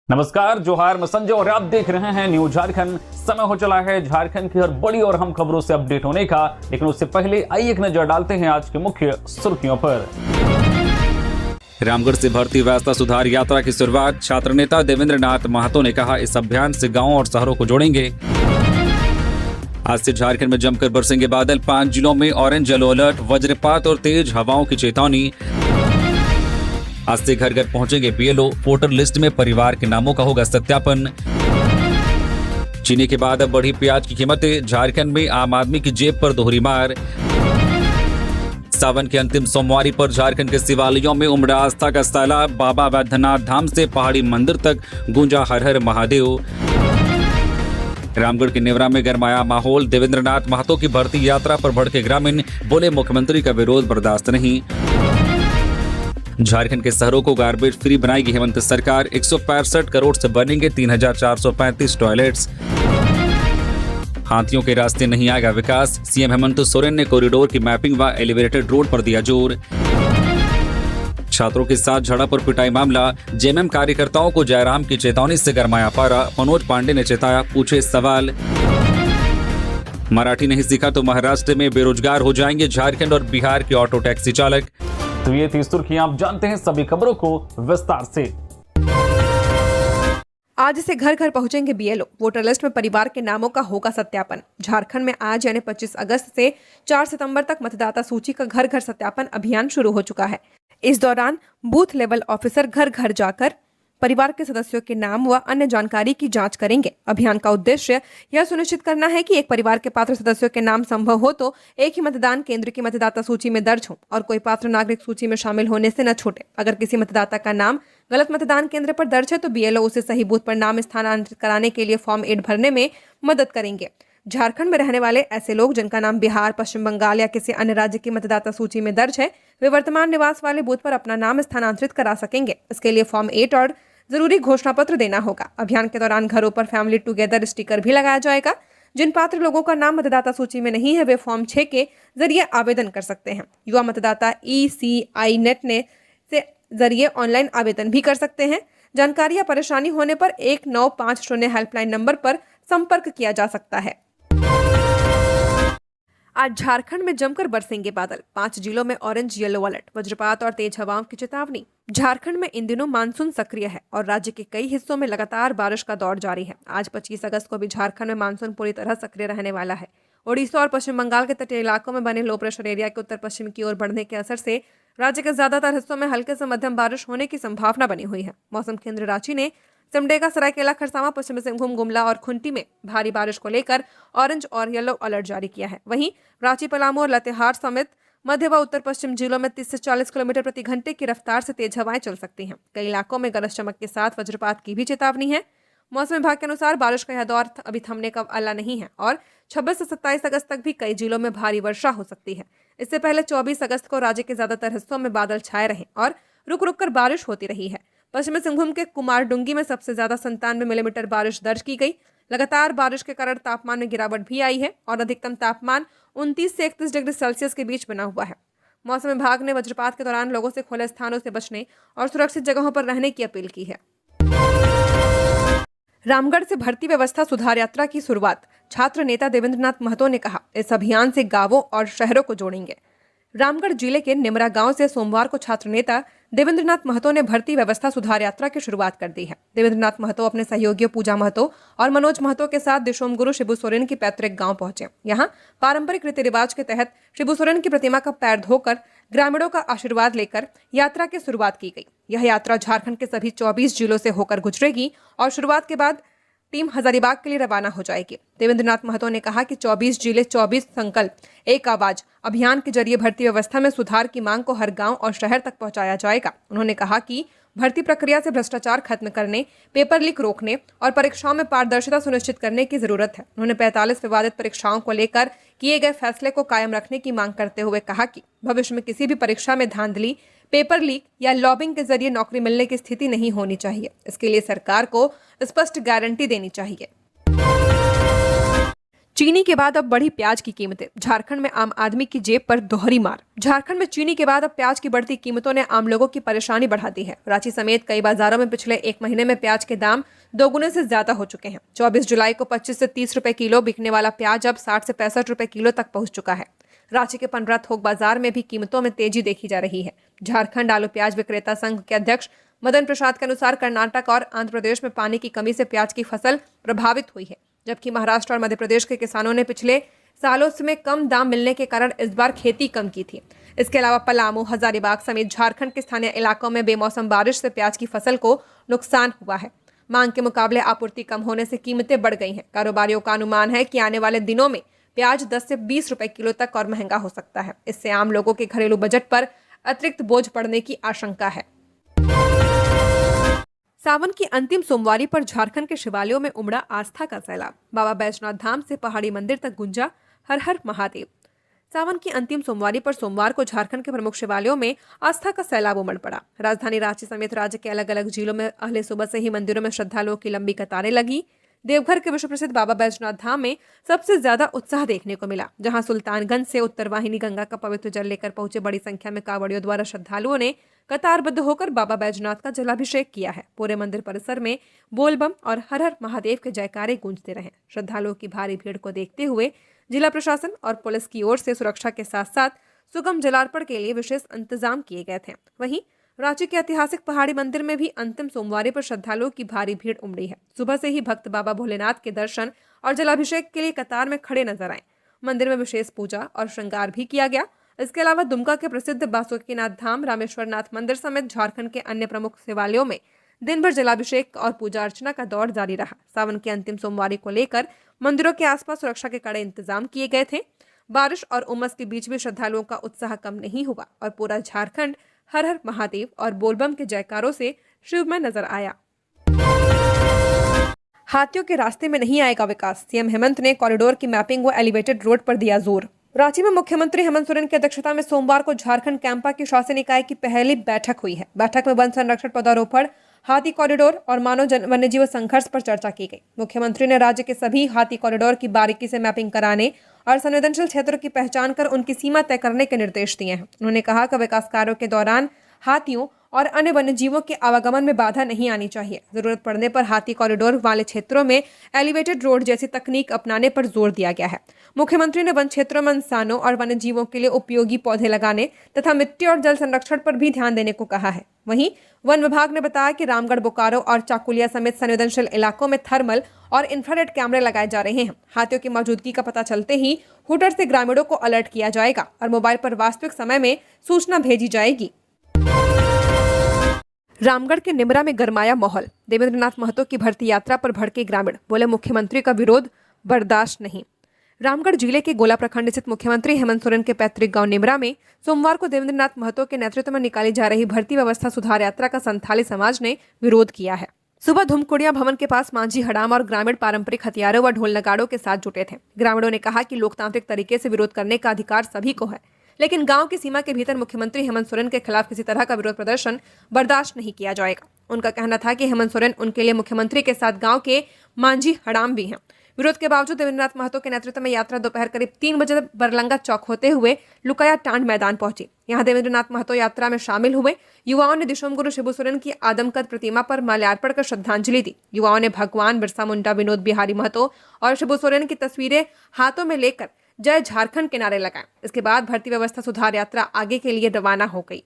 नमस्कार, जोहार, मैं संजय और आप देख रहे हैं न्यूज झारखंड। समय हो चला है झारखंड की हर बड़ी और अहम खबरों से अपडेट होने का, लेकिन उससे पहले आइए एक नजर डालते हैं आज के मुख्य सुर्खियों पर। रामगढ़ से भर्ती व्यवस्था सुधार यात्रा की शुरुआत। छात्र नेता देवेंद्र नाथ महतो ने कहा, इस अभियान से गांवों और शहरों को जोड़ेंगे। आज से झारखंड में जमकर बरसेंगे बादल। 5 जिलों में ऑरेंज येलो अलर्ट। वज्रपात और तेज हवाओं की चेतावनी। आज से घर घर पहुंचेंगे बीएलओ। वोटर लिस्ट में परिवार के नामों का होगा सत्यापन। चीनी के बाद अब बढ़ी प्याज की कीमतें। झारखंड में आम आदमी की जेब पर दोहरी मार। सावन के अंतिम सोमवारी पर झारखंड के शिवालयों में उमड़ा आस्था का सैलाब। बाबा वैद्यनाथ धाम से पहाड़ी मंदिर तक गूंजा हर हर महादेव। रामगढ़ के नेवरा में गरमाया माहौल। देवेंद्र नाथ महतो की भर्ती यात्रा पर भड़के ग्रामीण, बोले मुख्यमंत्री का विरोध बर्दाश्त नहीं। झारखंड के शहरों को गार्बेज फ्री बनाएगी हेमंत सरकार। 165 करोड़ से बनेंगे 3435 टॉयलेट्स। हाथियों के रास्ते नहीं आएगा विकास। सीएम हेमंत सोरेन ने कॉरिडोर की मैपिंग व एलिवेटेड रोड पर दिया जोर। छात्रों के साथ झड़प और पिटाई मामला। जेएमएम कार्यकर्ताओं को जयराम की चेतावनी से गरमाया पारा। मनोज पांडे ने चेताया, पूछे सवाल। मराठी नहीं सीखा तो महाराष्ट्र में बेरोजगार हो जाएंगे झारखंड और बिहार के ऑटो टैक्सी चालक। तो ये थी सुर्खियां, आप जानते हैं सभी खबरों को विस्तार से। आज से घर घर पहुंचेंगे बीएलओ। वोटर लिस्ट में परिवार के नामों का होगा सत्यापन। झारखंड में आज यानी 25 अगस्त से 4 सितंबर तक मतदाता सूची का घर घर सत्यापन अभियान शुरू हो चुका है। इस दौरान बूथ लेवल ऑफिसर घर घर जाकर परिवार के सदस्यों के नाम व अन्य जानकारी की जांच करेंगे। अभियान का उद्देश्य यह सुनिश्चित करना है कि एक परिवार के पात्र सदस्यों के नाम संभव हो तो एक ही मतदान केंद्र की मतदाता सूची में दर्ज हो और कोई पात्र नागरिक सूची में शामिल होने से न छूटे। अगर किसी मतदाता का नाम गलत मतदान केंद्र पर दर्ज है तो बीएलओ उसे सही बूथ पर नाम स्थानांतरित कराने के लिए फॉर्म 8 भरने में मदद करेंगे। झारखंड में रहने वाले ऐसे लोग जिनका नाम बिहार, पश्चिम बंगाल या किसी अन्य राज्य की मतदाता सूची में दर्ज है, वे वर्तमान निवास वाले बूथ पर अपना नाम स्थानांतरित करा सकेंगे। इसके लिए फॉर्म 8 और जरूरी घोषणा पत्र देना होगा। अभियान के दौरान घरों पर फैमिली टुगेदर स्टिकर भी लगाया जाएगा। जिन पात्र लोगों का नाम मतदाता सूची में नहीं है वे फॉर्म 6 के जरिए आवेदन कर सकते हैं। युवा मतदाता ECI नेट ने से जरिए ऑनलाइन आवेदन भी कर सकते हैं। जानकारी या परेशानी होने पर 1950 हेल्पलाइन नंबर पर संपर्क किया जा सकता है। आज झारखंड में जमकर बरसेंगे बादल। 5 जिलों में ऑरेंज येलो अलर्ट। वज्रपात और तेज हवाओं की चेतावनी। झारखंड में इन दिनों मानसून सक्रिय है और राज्य के कई हिस्सों में लगातार बारिश का दौर जारी है। आज 25 अगस्त को भी झारखंड में मानसून पूरी तरह सक्रिय रहने वाला है। ओडिशा और पश्चिम बंगाल के तटीय इलाकों में बने लो प्रेशर एरिया के उत्तर पश्चिम की ओर बढ़ने के असर से राज्य के ज्यादातर हिस्सों में हल्के से मध्यम बारिश होने की संभावना बनी हुई है। मौसम केंद्र रांची ने सिमडेगा, सरायकेला खरसावां, पश्चिमी सिंहभूम, गुमला और खुंटी में भारी बारिश को लेकर ऑरेंज और येलो अलर्ट जारी किया है। वहीं रांची, पलामू और लातेहार समेत मध्य व उत्तर पश्चिम जिलों में 30 से 40 किलोमीटर प्रति घंटे की रफ्तार से तेज हवाएं चल सकती हैं। कई इलाकों में गरज चमक के साथ वज्रपात की भी चेतावनी है। मौसम विभाग के अनुसार बारिश का यह दौर अभी थमने का अल्ला नहीं है और 26 से 27 अगस्त तक भी कई जिलों में भारी वर्षा हो सकती है। इससे पहले 24 अगस्त को राज्य के ज्यादातर हिस्सों में बादल छाए रहे और रुक रुक कर बारिश होती रही है। पश्चिमी सिंहभूम के कुमारडुंगी में सबसे ज्यादा 97 मिलीमीटर बारिश दर्ज की गई। लगातार बारिश के कारण तापमान में गिरावट भी आई है और अधिकतम तापमान 29 से 31 डिग्री सेल्सियस के बीच बना हुआ है। मौसम विभाग ने वज्रपात के दौरान लोगों से खुले स्थानों से बचने और सुरक्षित जगहों पर रहने की अपील की है। रामगढ़ से भर्ती व्यवस्था सुधार यात्रा की शुरुआत। छात्र नेता देवेंद्र नाथ महतो ने कहा, इस अभियान से गांवों और शहरों को जोड़ेंगे। रामगढ़ जिले के निमरा गांव से सोमवार को छात्र नेता देवेंद्र नाथ महतो ने भर्ती व्यवस्था सुधार यात्रा की शुरुआत कर दी है। देवेंद्र नाथ महतो अपने सहयोगियों पूजा महतो और मनोज महतो के साथ दिशोम गुरु शिबू सोरेन की पैतृक गांव पहुंचे। यहां पारंपरिक रीति रिवाज के तहत शिबू सोरेन की प्रतिमा का पैर धोकर ग्रामीणों का आशीर्वाद लेकर यात्रा की शुरुआत की गई। यह यात्रा झारखंड के सभी 24 जिलों से होकर गुजरेगी और शुरुआत के बाद टीम हजारीबाग के लिए रवाना हो जाएगी। देवेंद्र नाथ महतो ने कहा कि 24 जिले 24 संकल्प एक आवाज अभियान के जरिए भर्ती व्यवस्था में सुधार की मांग को हर गांव और शहर तक पहुंचाया जाएगा। उन्होंने कहा कि भर्ती प्रक्रिया से भ्रष्टाचार खत्म करने, पेपर लीक रोकने और परीक्षाओं में पारदर्शिता सुनिश्चित करने की जरूरत है। उन्होंने 45 विवादित परीक्षाओं को लेकर किए गए फैसले को कायम रखने की मांग करते हुए कहा कि भविष्य में किसी भी परीक्षा में धांधली, पेपर लीक या लॉबिंग के जरिए नौकरी मिलने की स्थिति नहीं होनी चाहिए। इसके लिए सरकार को स्पष्ट गारंटी देनी चाहिए। चीनी के बाद अब बढ़ी प्याज की कीमतें। झारखंड में आम आदमी की जेब पर दोहरी मार। झारखंड में चीनी के बाद अब प्याज की बढ़ती कीमतों ने आम लोगों की परेशानी बढ़ा दी है। रांची समेत कई बाजारों में पिछले एक महीने में प्याज के दाम दोगुने से ज्यादा हो चुके हैं। 24 जुलाई को 25 से 30 रुपए किलो बिकने वाला प्याज अब 60 से 65 रुपए किलो तक पहुंच चुका है। रांची के पंडरा थोक बाजार में भी कीमतों में तेजी देखी जा रही है। झारखंड आलू प्याज विक्रेता संघ के अध्यक्ष मदन प्रसाद के अनुसार कर्नाटक और आंध्र प्रदेश में पानी की कमी से प्याज की फसल प्रभावित हुई है, जबकि महाराष्ट्र और मध्य प्रदेश के किसानों ने पिछले सालों में कम दाम मिलने के कारण इस बार खेती कम की थी। इसके अलावा पलामू, हजारीबाग समेत झारखंड के स्थानीय इलाकों में बेमौसम बारिश से प्याज की फसल को नुकसान हुआ है। मांग के मुकाबले आपूर्ति कम होने से कीमतें बढ़ गई हैं। कारोबारियों का अनुमान है कि आने वाले दिनों में प्याज 10 से 20 रुपए किलो तक और महंगा हो सकता है। इससे आम लोगों के घरेलू बजट पर अतिरिक्त बोझ पड़ने की आशंका है। सावन की अंतिम सोमवारी पर झारखंड के शिवालयों में उमड़ा आस्था का सैलाब। बाबा बैजनाथ धाम से पहाड़ी मंदिर तक गूंजा हर हर महादेव। सावन की अंतिम सोमवारी पर सोमवार को झारखंड के प्रमुख शिवालयों में आस्था का सैलाब उमड़ पड़ा। राजधानी रांची समेत राज्य के अलग अलग जिलों में अहले सुबह से ही मंदिरों में श्रद्धालुओं की लंबी कतारें लगी। देवघर के विश्व प्रसिद्ध बाबा बैजनाथ धाम में सबसे ज्यादा उत्साह देखने को मिला, जहां सुल्तानगंज से उत्तरवाहिनी गंगा का पवित्र जल लेकर पहुंचे बड़ी संख्या में कांवड़ियों द्वारा श्रद्धालुओं ने कतारबद्ध होकर बाबा बैजनाथ का जलाभिषेक किया है। पूरे मंदिर परिसर में बोलबम और हर हर महादेव के जयकारे गूंजते रहे। श्रद्धालुओं की भारी भीड़ को देखते हुए जिला प्रशासन और पुलिस की ओर से सुरक्षा के साथ साथ सुगम जलार्पण के लिए विशेष इंतजाम किए गए थे। वहीं रांची के ऐतिहासिक पहाड़ी मंदिर में भी अंतिम सोमवारी पर श्रद्धालुओं की भारी भीड़ उमड़ी है। सुबह से ही भक्त बाबा भोलेनाथ के दर्शन और जलाभिषेक के लिए कतार में खड़े नजर आए। मंदिर में विशेष पूजा और श्रृंगार भी किया गया। इसके अलावा दुमका के प्रसिद्ध बासुकीनाथ धाम, रामेश्वरनाथ मंदिर समेत झारखंड के अन्य प्रमुख शिवालयों में दिन भर जलाभिषेक और पूजा अर्चना का दौर जारी रहा। सावन की अंतिम सोमवारी को लेकर मंदिरों के आसपास सुरक्षा के कड़े इंतजाम किए गए थे। बारिश और उमस के बीच भी श्रद्धालुओं का उत्साह कम नहीं हुआ और पूरा झारखंड हर हर महादेव और बोलबम के जयकारों से शिवमय नजर आया। हाथियों के रास्ते में नहीं आएगा विकास। सीएम हेमंत ने कॉरिडोर की मैपिंग व एलिवेटेड रोड पर दिया जोर। रांची में मुख्यमंत्री हेमंत सोरेन की अध्यक्षता में सोमवार को झारखंड कैंपा की शासन इकाई की पहली बैठक हुई है। बैठक में वन संरक्षण, पौधारोपण, हाथी कॉरिडोर और मानव वन्यजीव संघर्ष पर चर्चा की गई। मुख्यमंत्री ने राज्य के सभी हाथी कॉरिडोर की बारीकी से मैपिंग कराने और संवेदनशील क्षेत्रों की पहचान कर उनकी सीमा तय करने के निर्देश दिए हैं। उन्होंने कहा कि विकास कार्यों के दौरान हाथियों और अन्य वन्यजीवों के आवागमन में बाधा नहीं आनी चाहिए। जरूरत पड़ने पर हाथी कॉरिडोर वाले क्षेत्रों में एलिवेटेड रोड जैसी तकनीक अपनाने पर जोर दिया गया है। मुख्यमंत्री ने वन क्षेत्रों में इंसानों और वन्यजीवों के लिए उपयोगी पौधे लगाने तथा मिट्टी और जल संरक्षण पर भी ध्यान देने को कहा है। वहीं वन विभाग ने बताया कि रामगढ़, बोकारो और चाकुलिया समेत संवेदनशील इलाकों में थर्मल और इंफ्रारेड कैमरे लगाए जा रहे हैं। हाथियों की मौजूदगी का पता चलते ही हुटर से ग्रामीणों को अलर्ट किया जाएगा और मोबाइल पर वास्तविक समय में सूचना भेजी जाएगी। रामगढ़ के निमरा में गरमाया माहौल। देवेंद्रनाथ महतो की भर्ती यात्रा पर भड़के ग्रामीण, बोले मुख्यमंत्री का विरोध बर्दाश्त नहीं। रामगढ़ जिले के गोला प्रखंड स्थित मुख्यमंत्री हेमंत सोरेन के पैतृक गांव निमरा में सोमवार को देवेंद्रनाथ महतो के नेतृत्व में निकाली जा रही भर्ती व्यवस्था सुधार यात्रा का संथाली समाज ने विरोध किया है। सुबह धुमकुड़िया भवन के पास मांझी हड़ाम और ग्रामीण पारंपरिक हथियारों व ढोल नगाड़ों के साथ जुटे थे। ग्रामीणों ने कहा कि लोकतांत्रिक तरीके से विरोध करने का अधिकार सभी को है, लेकिन गांव की सीमा के भीतर मुख्यमंत्री हेमंत सोरेन के खिलाफ किसी तरह का विरोध प्रदर्शन बर्दाश्त नहीं किया जाएगा। उनका कहना था कि हेमंत सोरेन उनके लिए मुख्यमंत्री के साथ गांव के मांझी हड़ाम भी हैं। विरोध के बावजूद देवेंद्रनाथ महतो के नेतृत्व में यात्रा दोपहर करीब 3 बजे बरलंगा चौक होते हुए लुकाया टांड मैदान पहुंची। यहां देवेंद्रनाथ महतो यात्रा में शामिल हुए युवाओं ने दिशोम गुरु शिबू सोरेन की आदमकद प्रतिमा पर माल्यार्पण कर श्रद्धांजलि दी। युवाओं ने भगवान बिरसा मुंडा, विनोद बिहारी महतो और शिबू सोरेन की तस्वीरें हाथों में लेकर जय झारखंड के नारे लगाए। इसके बाद भर्ती व्यवस्था सुधार यात्रा आगे के लिए रवाना हो गई।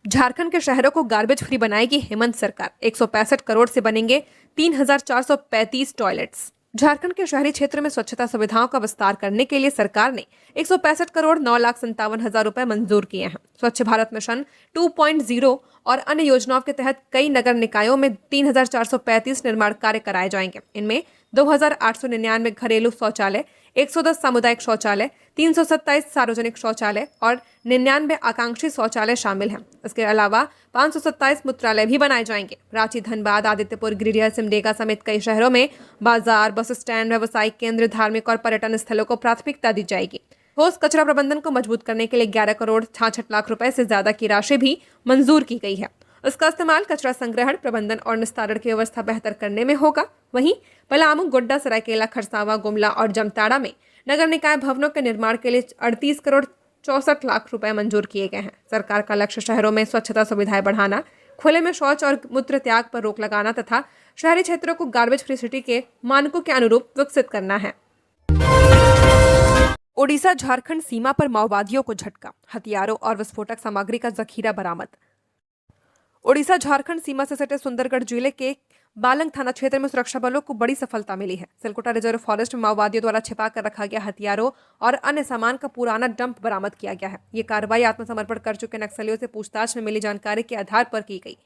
झारखंड के शहरों को गार्बेज फ्री बनाएगी हेमंत सरकार। 165 करोड़ से बनेंगे 3435 टॉयलेट्स। झारखंड के शहरी क्षेत्र में स्वच्छता सुविधाओं का विस्तार करने के लिए सरकार ने 165 करोड़ 9,57,000 रुपए मंजूर किए हैं। स्वच्छ भारत मिशन 2.0 और अन्य योजनाओं के तहत कई नगर निकायों में 3,435 निर्माण कार्य कराए जाएंगे। इनमें 2,899 घरेलू शौचालय, 110 सामुदायिक शौचालय, 327 सार्वजनिक शौचालय और 99 आकांक्षी शौचालय शामिल हैं। इसके अलावा 527 मूत्रालय भी बनाए जाएंगे। रांची, धनबाद, आदित्यपुर, गिरिडीह, सिमडेगा समेत कई शहरों में बाजार, बस स्टैंड, व्यावसायिक केंद्र, धार्मिक और पर्यटन स्थलों को प्राथमिकता दी जाएगी। ठोस कचरा प्रबंधन को मजबूत करने के लिए 11 करोड़ 66 लाख रुपए से ज्यादा की राशि भी मंजूर की गई है। उसका इस्तेमाल कचरा संग्रहण, प्रबंधन और निस्तारण की व्यवस्था बेहतर करने में होगा। वहीं पलामू, गोड्डा, सरायकेला, खरसावां, गुमला और जमताड़ा में नगर निकाय भवनों के निर्माण के लिए 38 करोड़ 64 लाख रुपए मंजूर किए गए हैं। सरकार का लक्ष्य शहरों में स्वच्छता सुविधाएं बढ़ाना, खुले में शौच और मूत्र त्याग पर रोक लगाना तथा शहरी क्षेत्रों को गार्बेज फ्री सिटी के मानकों के अनुरूप विकसित करना है। ओडिशा झारखंड सीमा पर माओवादियों को झटका, हथियारों और विस्फोटक सामग्री का जखीरा बरामद। ओडिशा झारखंड सीमा से सटे सुंदरगढ़ जिले के बालंग थाना क्षेत्र में सुरक्षा बलों को बड़ी सफलता मिली है। सिलकोटा रिजर्व फॉरेस्ट में माओवादियों द्वारा छिपा कर रखा गया हथियारों और अन्य सामान का पुराना डंप बरामद किया गया है। ये कार्रवाई आत्मसमर्पण कर चुके नक्सलियों से पूछताछ में मिली जानकारी के आधार पर की गई।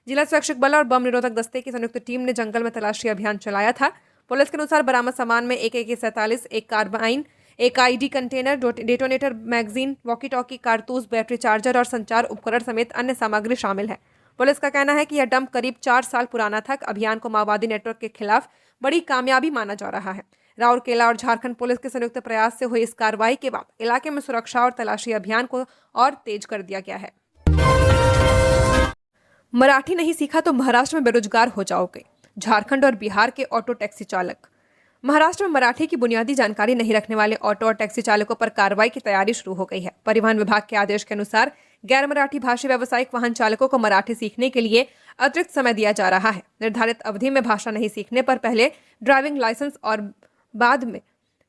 जिला सुरक्षक बल और बम निरोधक दस्ते की संयुक्त टीम ने जंगल में तलाशी अभियान चलाया था। पुलिस के अनुसार बरामद सामान में एक AK-47, एक कार्बाइन, एक ID container, detonator, magazine, walkie talkie, कारतूस, बैटरी चार्जर और संचार उपकरण समेत अन्य सामग्री शामिल है। पुलिस का कहना है कि यह डंप करीब 4 साल पुराना था। अभियान को माओवादी नेटवर्क के खिलाफ बड़ी कामयाबी माना जा रहा है। राउरकेला और झारखंड पुलिस के संयुक्त प्रयास से हुई इस कार्रवाई के बाद इलाके में सुरक्षा और तलाशी अभियान को और तेज कर दिया गया है। मराठी नहीं सीखा तो महाराष्ट्र में बेरोजगार हो जाओगे, झारखंड और बिहार के ऑटो टैक्सी चालक। महाराष्ट्र में मराठी की बुनियादी जानकारी नहीं रखने वाले ऑटो और टैक्सी चालकों पर कार्रवाई की तैयारी शुरू हो गई है। परिवहन विभाग के आदेश के अनुसार गैर मराठी भाषी व्यावसायिक वाहन चालकों को मराठी सीखने के लिए अतिरिक्त समय दिया जा रहा है। निर्धारित अवधि में भाषा नहीं सीखने पर पहले ड्राइविंग लाइसेंस और बाद में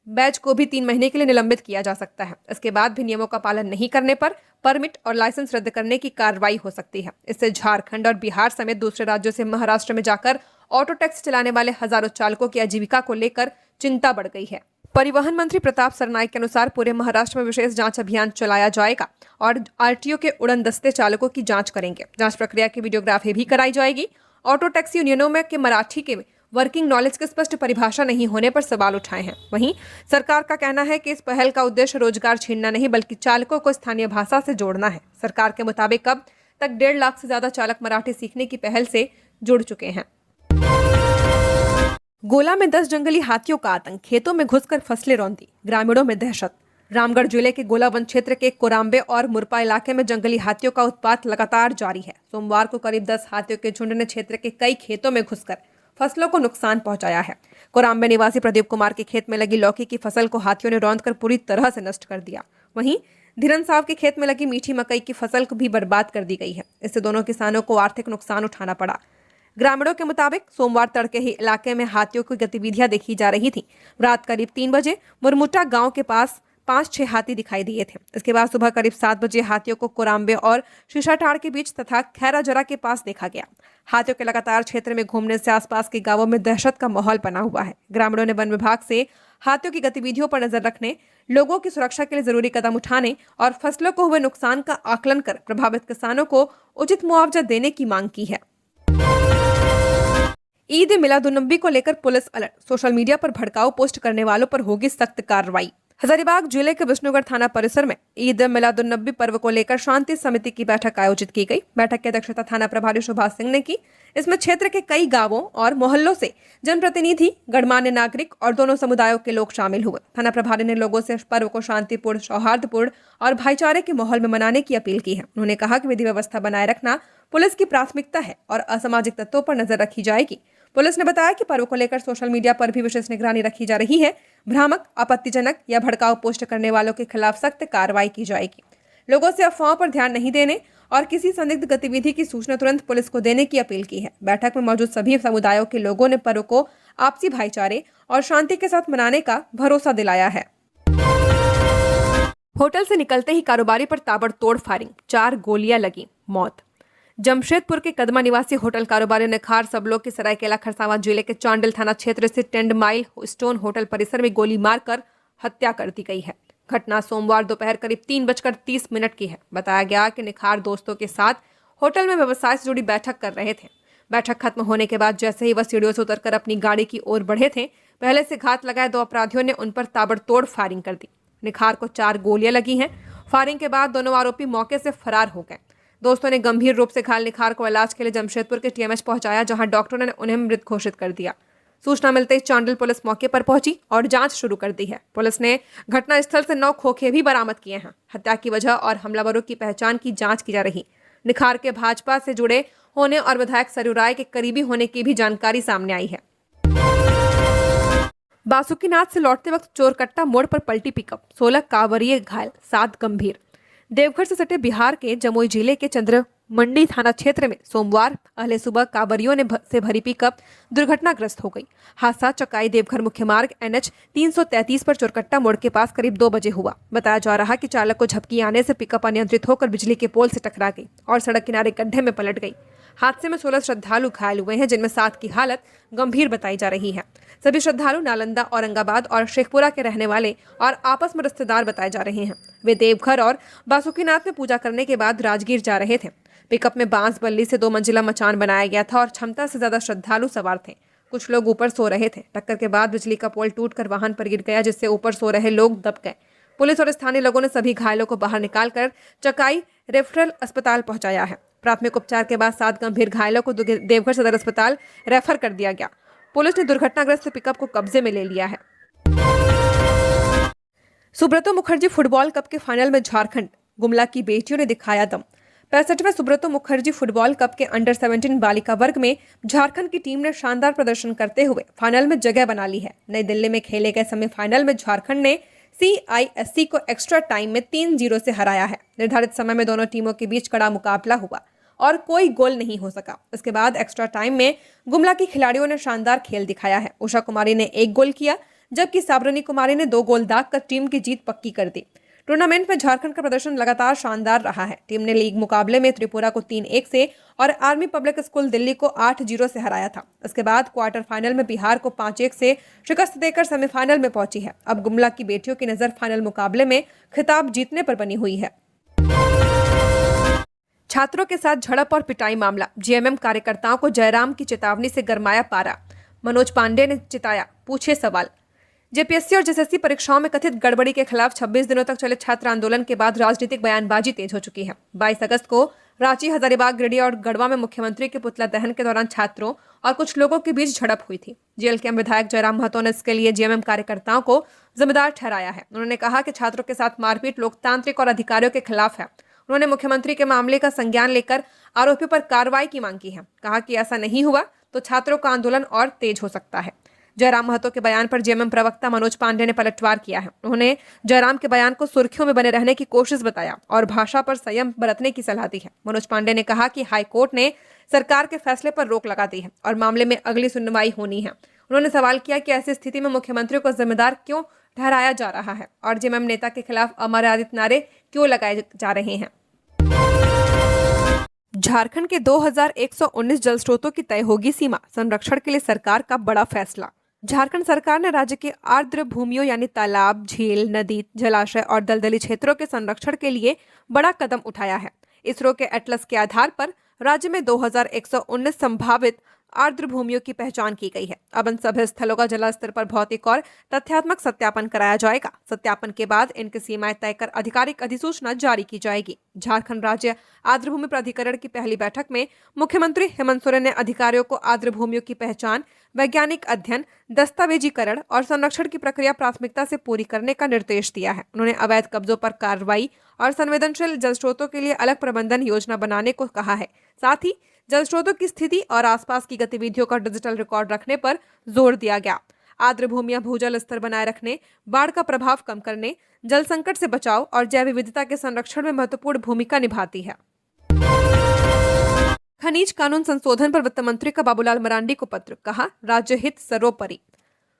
बैच को भी 3 महीने के लिए निलंबित किया जा सकता है। इसके बाद भी नियमों का पालन नहीं करने पर परमिट और लाइसेंस रद्द करने की कार्रवाई हो सकती है। इससे झारखंड और बिहार समेत दूसरे राज्यों से महाराष्ट्र में जाकर ऑटो टैक्सी चलाने वाले हजारों चालकों की आजीविका को लेकर चिंता बढ़ गई है। परिवहन मंत्री प्रताप सरनाईक के अनुसार पूरे महाराष्ट्र में विशेष जांच अभियान चलाया जाएगा और RTO के उड़न दस्ते चालकों की जांच करेंगे। जांच प्रक्रिया की वीडियोग्राफी भी कराई जाएगी। ऑटो टैक्सी यूनियनों में के मराठी के वर्किंग नॉलेज की स्पष्ट परिभाषा नहीं होने पर सवाल उठाए हैं। वहीं सरकार का कहना है कि इस पहल का उद्देश्य रोजगार छीनना नहीं बल्कि चालकों को स्थानीय भाषा से जोड़ना है। सरकार के मुताबिक अब तक 1.5 लाख से ज्यादा चालक मराठी सीखने की पहल से जुड़ चुके हैं। गोला में 10 जंगली हाथियों का आतंक, खेतों में घुसकर फसलें रौंदी, ग्रामीणों में दहशत। रामगढ़ जिले के गोला वन क्षेत्र के कोराम्बे और मुरपा इलाके में जंगली हाथियों का उत्पात लगातार जारी है। सोमवार को करीब 10 हाथियों के झुंड ने क्षेत्र के कई खेतों में घुसकर फसलों को नुकसान पहुंचाया है। कोराम्बे निवासी प्रदीप कुमार के खेत में लगी लौकी की फसल को हाथियों ने रौंदकर पूरी तरह से नष्ट कर दिया। वहीं धीरन साहब के खेत में लगी मीठी मकई की फसल को भी बर्बाद कर दी गई है। इससे दोनों किसानों को आर्थिक नुकसान उठाना पड़ा। ग्रामीणों के मुताबिक सोमवार तड़के ही इलाके में हाथियों की गतिविधियां देखी जा रही थी। रात करीब 3 बजे मुरमुटा गांव के पास 5-6 हाथी दिखाई दिए थे। इसके बाद सुबह करीब 7 बजे हाथियों को कोराम्बे और शीशाटाड़ के बीच तथा खैराजरा के पास देखा गया। हाथियों के लगातार क्षेत्र में घूमने से आसपास के गांवों में दहशत का माहौल बना हुआ है। ग्रामीणों ने वन विभाग से हाथियों की गतिविधियों पर नजर रखने, लोगों की सुरक्षा के लिए जरूरी कदम उठाने और फसलों को हुए नुकसान का आकलन कर प्रभावित किसानों को उचित मुआवजा देने की मांग की है। ईद मिलादुन्नबी को लेकर पुलिस अलर्ट, सोशल मीडिया पर भड़काऊ पोस्ट करने वालों पर होगी सख्त कार्रवाई। हजारीबाग जिले के विष्णुगढ़ थाना परिसर में ईद मिलादुन्नबी पर्व को लेकर शांति समिति की बैठक आयोजित की गई। बैठक की अध्यक्षता थाना प्रभारी सुभाष सिंह ने की। इसमें क्षेत्र के कई गांवों और मोहल्लों से जनप्रतिनिधि, गणमान्य नागरिक और दोनों समुदायों के लोग शामिल हुए। थाना प्रभारी ने लोगों से पर्व को शांतिपूर्ण, सौहार्दपूर्ण और भाईचारे के माहौल में मनाने की अपील की है। उन्होंने कहा कि विधि व्यवस्था बनाए रखना पुलिस की प्राथमिकता है और असामाजिक तत्वों पर नजर रखी जाएगी। पुलिस ने बताया कि पर्व को लेकर सोशल मीडिया पर भी विशेष निगरानी रखी जा रही है। भ्रामक, आपत्तिजनक या भड़काऊ पोस्ट करने वालों के खिलाफ सख्त कार्रवाई की जाएगी। लोगों से अफवाहों पर ध्यान नहीं देने और किसी संदिग्ध गतिविधि की सूचना तुरंत पुलिस को देने की अपील की है। बैठक में मौजूद सभी समुदायों के लोगों ने पर्व को आपसी भाईचारे और शांति के साथ मनाने का भरोसा दिलाया है। होटल से निकलते ही कारोबारी पर ताबड़तोड़ फायरिंग, 4 गोलियां लगी, मौत। जमशेदपुर के कदमा निवासी होटल कारोबारी निखार सबलोग की सरायकेला खरसावां जिले के चांडिल थाना क्षेत्र स्थित 10 माइल स्टोन होटल परिसर में गोली मारकर हत्या कर दी गई है। घटना सोमवार दोपहर करीब 3:30 की है। बताया गया कि निखार दोस्तों के साथ होटल में व्यवसाय से जुड़ी बैठक कर रहे थे। बैठक खत्म होने के बाद जैसे ही वह सीढ़ियों से उतरकर अपनी गाड़ी की ओर बढ़े थे, पहले से घात लगाए 2 अपराधियों ने उन पर ताबड़तोड़ फायरिंग कर दी। निखार को 4 गोलियां लगी हैं। फायरिंग के बाद दोनों आरोपी मौके से फरार हो गए। दोस्तों ने गंभीर रूप से घायल निखार को इलाज के लिए जमशेदपुर के TMH पहुंचाया, जहां डॉक्टरों ने उन्हें मृत घोषित कर दिया। सूचना मिलते ही चांडिल पुलिस मौके पर पहुंची और जांच शुरू कर दी है। पुलिस ने घटनास्थल से 9 खोखे भी बरामद किए हैं। हत्या की वजह और हमलावरों की पहचान की जांच की जा रही। निखार के भाजपा से जुड़े होने और विधायक सरयू राय के करीबी होने की भी जानकारी सामने आई है। बासुकीनाथ से लौटते वक्त चोरकट्टा मोड़ पर पलटी पिकअप, 16 कांवरिये घायल, 7 गंभीर। देवघर से सटे बिहार के जमुई जिले के चंद्रमंडी थाना क्षेत्र में सोमवार पहले सुबह कांवरियों से भरी पिकअप दुर्घटनाग्रस्त हो गई। हादसा चकाई देवघर मुख्य मार्ग NH 333 पर चोरकट्टा मोड़ के पास करीब 2 बजे हुआ। बताया जा रहा कि चालक को झपकी आने से पिकअप अनियंत्रित होकर बिजली के पोल से टकरा गई और सड़क किनारे गड्ढे में पलट गई। हादसे में 16 श्रद्धालु घायल हुए हैं, जिनमें 7 की हालत गंभीर बताई जा रही है। सभी श्रद्धालु नालंदा, औरंगाबाद और शेखपुरा के रहने वाले और आपस में रिश्तेदार बताए जा रहे हैं। वे देवघर और बासुकीनाथ में पूजा करने के बाद राजगीर जा रहे थे। पिकअप में बांस बल्ली से 2 मंजिला मचान बनाया गया था और क्षमता से ज्यादा श्रद्धालु सवार थे। कुछ लोग ऊपर सो रहे थे। टक्कर के बाद बिजली का पोल टूटकर वाहन पर गिर गया, जिससे ऊपर सो रहे लोग दब गए। पुलिस और स्थानीय लोगों ने सभी घायलों को बाहर निकालकर चकाई रेफरल अस्पताल पहुंचाया है। प्राथमिक उपचार के बाद 7 गंभीर घायलों को देवघर सदर अस्पताल रेफर कर दिया गया। पुलिस ने दुर्घटनाग्रस्त पिकअप को कब्जे में ले लिया है। सुब्रतो मुखर्जी फुटबॉल कप के फाइनल में झारखंड गुमला की बेटियों ने दिखाया दम। 65वें सुब्रतो मुखर्जी फुटबॉल कप के अंडर 17 बालिका वर्ग में झारखंड की टीम ने शानदार प्रदर्शन करते हुए फाइनल में जगह बना ली है। नई दिल्ली में खेले गए सेमीफाइनल में झारखंड ने CISC को एक्स्ट्रा टाइम में 3-0 से हराया है। निर्धारित समय में दोनों टीमों के बीच कड़ा मुकाबला हुआ और कोई गोल नहीं हो सका। इसके बाद एक्स्ट्रा टाइम में गुमला की खिलाड़ियों ने शानदार खेल दिखाया है। उषा कुमारी ने 1 गोल किया, जबकि साबरनी कुमारी ने 2 गोल दागकर टीम की जीत पक्की कर दी। टूर्नामेंट में झारखंड का प्रदर्शन लगातार शानदार रहा है। टीम ने लीग मुकाबले में त्रिपुरा को 3-1 से और आर्मी पब्लिक स्कूल दिल्ली को 8-0 से हराया था। इसके बाद क्वार्टर फाइनल में बिहार को 5-1 से शिकस्त देकर सेमीफाइनल में पहुंची है। अब गुमला की बेटियों की नजर फाइनल मुकाबले में खिताब जीतने पर बनी हुई है। छात्रों के साथ झड़प और पिटाई मामला, GMM कार्यकर्ताओं को जयराम की चेतावनी से गरमाया पारा। मनोज पांडे ने चिताया, पूछे सवाल। JPSC और JSSC परीक्षाओं में कथित गड़बड़ी के खिलाफ 26 दिनों तक चले छात्र आंदोलन के बाद राजनीतिक बयानबाजी तेज हो चुकी है। 22 अगस्त को रांची, हजारीबाग, गिरिडीह और गढ़वा में मुख्यमंत्री के पुतला दहन के दौरान छात्रों और कुछ लोगों के बीच झड़प हुई थी। JLKM विधायक जयराम महतो ने इसके लिए GMM कार्यकर्ताओं को जिम्मेदार ठहराया है। उन्होंने कहा कि छात्रों के साथ मारपीट लोकतांत्रिक और अधिकारियों के खिलाफ है। उन्होंने मुख्यमंत्री के मामले का संज्ञान लेकर आरोपियों पर कार्रवाई की मांग की है। कहा कि ऐसा नहीं हुआ तो छात्रों का आंदोलन और तेज हो सकता है। जयराम महतो के बयान पर GMM प्रवक्ता मनोज पांडे ने पलटवार किया है। उन्होंने जयराम के बयान को सुर्खियों में बने रहने की कोशिश बताया और भाषा पर संयम बरतने की सलाह दी है। मनोज पांडे ने कहा कि हाई कोर्ट ने सरकार के फैसले पर रोक लगा दी है और मामले में अगली सुनवाई होनी है। उन्होंने सवाल किया कि ऐसी स्थिति में मुख्यमंत्री को जिम्मेदार क्यों ठहराया जा रहा है और GMM नेता के खिलाफ अमर्यादित नारे क्यों लगाए जा रहे हैं। झारखंड के 2119 जल स्रोतों की तय होगी सीमा, संरक्षण के लिए सरकार का बड़ा फैसला। झारखंड सरकार ने राज्य के आर्द्र भूमियों यानी तालाब, झील, नदी, जलाशय और दलदली क्षेत्रों के संरक्षण के लिए बड़ा कदम उठाया है। इसरो के एटलस के आधार पर राज्य में 2119 संभावित आर्द्र भूमियों की पहचान की गई है। अब इन सभी स्थलों का जल स्तर पर भौतिक और तथ्यात्मक सत्यापन कराया जाएगा। सत्यापन के बाद इनकी सीमाएं तय कर आधिकारिक अधिसूचना जारी की जाएगी। झारखंड राज्य आर्द्र भूमि प्राधिकरण की पहली बैठक में मुख्यमंत्री हेमंत सोरेन ने अधिकारियों को आर्द्र भूमियों की पहचान, वैज्ञानिक अध्ययन, दस्तावेजीकरण और संरक्षण की प्रक्रिया प्राथमिकता से पूरी करने का निर्देश दिया है। उन्होंने अवैध कब्जों पर कार्रवाई और संवेदनशील जल स्रोतों के लिए अलग प्रबंधन योजना बनाने को कहा है। साथ ही जल स्रोतों की स्थिति और आसपास की गतिविधियों का डिजिटल रिकॉर्ड रखने पर जोर दिया गया। आर्द्र भूमियां भूजल स्तर बनाए रखने, बाढ़ का प्रभाव कम करने, जल संकट से बचाव और जैव विविधता के संरक्षण में महत्वपूर्ण भूमिका निभाती है। खनिज कानून संशोधन पर वित्त मंत्री का बाबूलाल मरांडी को पत्र, कहा राज्य हित सर्वोपरि।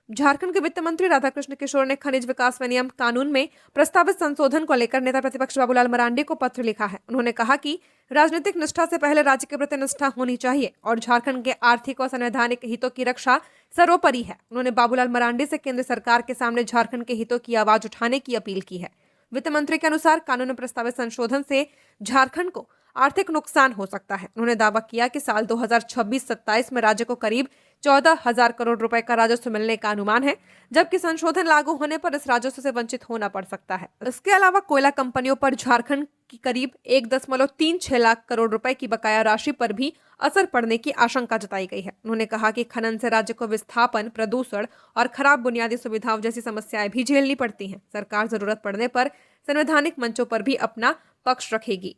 झारखंड के वित्त मंत्री राधाकृष्ण किशोर ने खनिज विकास विनियम कानून में प्रस्तावित संशोधन को लेकर नेता प्रतिपक्ष बाबूलाल मरांडी को पत्र लिखा है। उन्होंने कहा कि राजनीतिक निष्ठा से पहले राज्य के प्रति निष्ठा होनी चाहिए और झारखंड के आर्थिक और संवैधानिक हितों की रक्षा सर्वोपरि है। उन्होंने बाबूलाल मरांडी से केंद्र सरकार के सामने झारखंड के हितों की आवाज उठाने की अपील की है। वित्त मंत्री के अनुसार कानून में प्रस्तावित संशोधन से झारखंड को आर्थिक नुकसान हो सकता है। उन्होंने दावा किया कि साल 2026-27 में राज्य को करीब 14,000 करोड़ रुपए का राजस्व मिलने का अनुमान है, जबकि संशोधन लागू होने पर इस राजस्व से वंचित होना पड़ सकता है। इसके अलावा कोयला कंपनियों पर झारखंड की करीब 1.36 लाख करोड़ रुपए की बकाया राशि पर भी असर पड़ने की आशंका जताई गई है। उन्होंने कहा कि खनन से राज्य को विस्थापन, प्रदूषण और खराब बुनियादी सुविधाओं जैसी समस्याएं भी झेलनी पड़ती हैं। सरकार जरूरत पड़ने पर संवैधानिक मंचों पर भी अपना पक्ष रखेगी।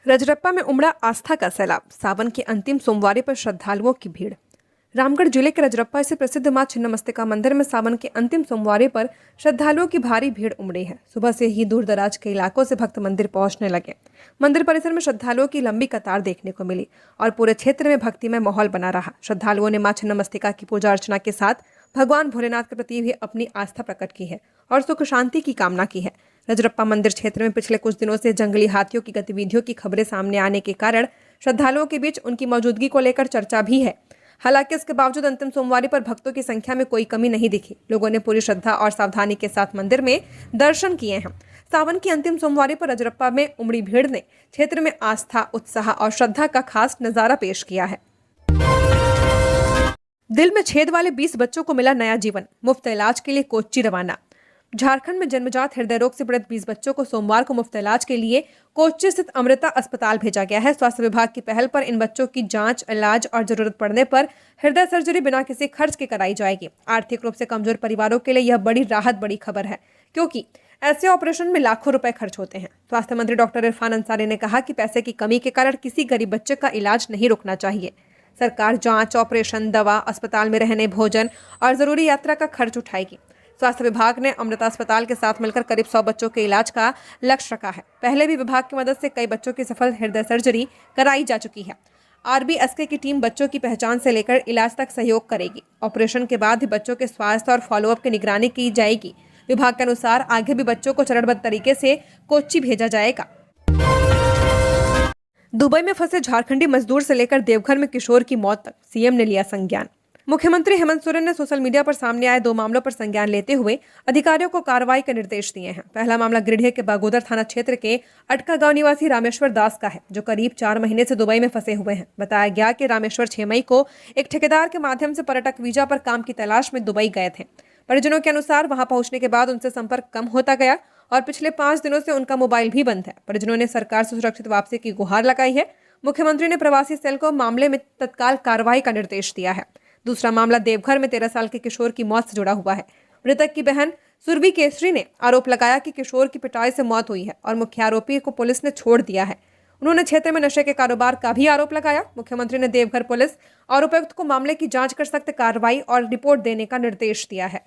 रजरप्पा में उमड़ा आस्था का सैलाब। सावन के अंतिम सोमवार पर श्रद्धालुओं की भीड़। रामगढ़ जिले के रजरप्पा स्थित प्रसिद्ध मां छिन्नमस्तिका मंदिर में सावन के अंतिम सोमवार पर श्रद्धालुओं की भारी भीड़ उमड़ी है। सुबह से ही दूर दराज के इलाकों से भक्त मंदिर पहुंचने लगे। मंदिर परिसर में श्रद्धालुओं की लंबी कतार देखने को मिली और पूरे क्षेत्र में भक्तिमय माहौल बना रहा। श्रद्धालुओं ने मां छिन्नमस्तिका की पूजा अर्चना के साथ भगवान भोलेनाथ के प्रति भी अपनी आस्था प्रकट की है और सुख शांति की कामना की है। रजरप्पा मंदिर क्षेत्र में पिछले कुछ दिनों से जंगली हाथियों की गतिविधियों की खबरें सामने आने के कारण श्रद्धालुओं के बीच उनकी मौजूदगी को लेकर चर्चा भी है। हालांकि इसके बावजूद अंतिम सोमवार पर भक्तों की संख्या में कोई कमी नहीं दिखी। लोगों ने पूरी श्रद्धा और सावधानी के साथ मंदिर में दर्शन किए हैं। सावन की अंतिम सोमवार पर रजरप्पा में उमड़ी भीड़ ने क्षेत्र में आस्था, उत्साह और श्रद्धा का खास नजारा पेश किया है। दिल में छेद वाले 20 बच्चों को मिला नया जीवन। मुफ्त इलाज के लिए कोच्चि रवाना। झारखंड में जन्मजात हृदय रोग से पीड़ित 20 बच्चों को सोमवार को मुफ्त इलाज के लिए कोच्चि स्थित अमृता अस्पताल भेजा गया है। स्वास्थ्य विभाग की पहल पर इन बच्चों की जांच, इलाज और जरूरत पड़ने पर हृदय सर्जरी बिना किसी खर्च के कराई जाएगी। आर्थिक रूप से कमजोर परिवारों के लिए यह बड़ी राहत, बड़ी खबर है, क्योंकि ऐसे ऑपरेशन में लाखों रुपए खर्च होते हैं। स्वास्थ्य मंत्री डॉक्टर इरफान अंसारी ने कहा कि पैसे की कमी के कारण किसी गरीब बच्चे का इलाज नहीं रुकना चाहिए। सरकार जांच, ऑपरेशन, दवा, अस्पताल में रहने, भोजन और जरूरी यात्रा का खर्च उठाएगी। स्वास्थ्य विभाग ने अमृता अस्पताल के साथ मिलकर करीब 100 बच्चों के इलाज का लक्ष्य रखा है। पहले भी विभाग की मदद से कई बच्चों की सफल हृदय सर्जरी कराई जा चुकी है। आरबीएसके की टीम बच्चों की पहचान से लेकर इलाज तक सहयोग करेगी। ऑपरेशन के बाद भी बच्चों के स्वास्थ्य और फॉलोअप की निगरानी की जाएगी। विभाग के अनुसार आगे भी बच्चों को चरणबद्ध तरीके से कोच्चि भेजा जाएगा। दुबई में फंसे झारखंडी मजदूर से लेकर देवघर में किशोर की मौत तक सीएम ने लिया संज्ञान। मुख्यमंत्री हेमंत सोरेन ने सोशल मीडिया पर सामने आए 2 मामलों पर संज्ञान लेते हुए अधिकारियों को कार्रवाई के निर्देश दिए हैं। पहला मामला गिरिडीह के बागोदर थाना क्षेत्र के अटका गांव निवासी रामेश्वर दास का है, जो करीब 4 महीने से दुबई में फंसे हुए हैं। बताया गया कि रामेश्वर 6 मई को एक ठेकेदार के माध्यम से पर्यटक वीजा पर काम की तलाश में दुबई गए थे। परिजनों के अनुसार वहां पहुंचने के बाद उनसे संपर्क कम होता गया और पिछले 5 दिनों से उनका मोबाइल भी बंद है। परिजनों ने सरकार से सुरक्षित वापसी की गुहार लगाई है। मुख्यमंत्री ने प्रवासी सेल को मामले में तत्काल कार्रवाई का निर्देश दिया है। दूसरा मामला देवघर में 13 साल के किशोर की मौत से जुड़ा हुआ है। मृतक की बहन सुरभि केसरी ने आरोप लगाया कि किशोर की पिटाई से मौत हुई है और मुख्य आरोपी को पुलिस ने छोड़ दिया है। उन्होंने क्षेत्र में नशे के कारोबार का भी आरोप लगाया। मुख्यमंत्री ने देवघर पुलिस और उपायुक्त को मामले की जांच कर सख्त कार्रवाई और रिपोर्ट देने का निर्देश दिया है।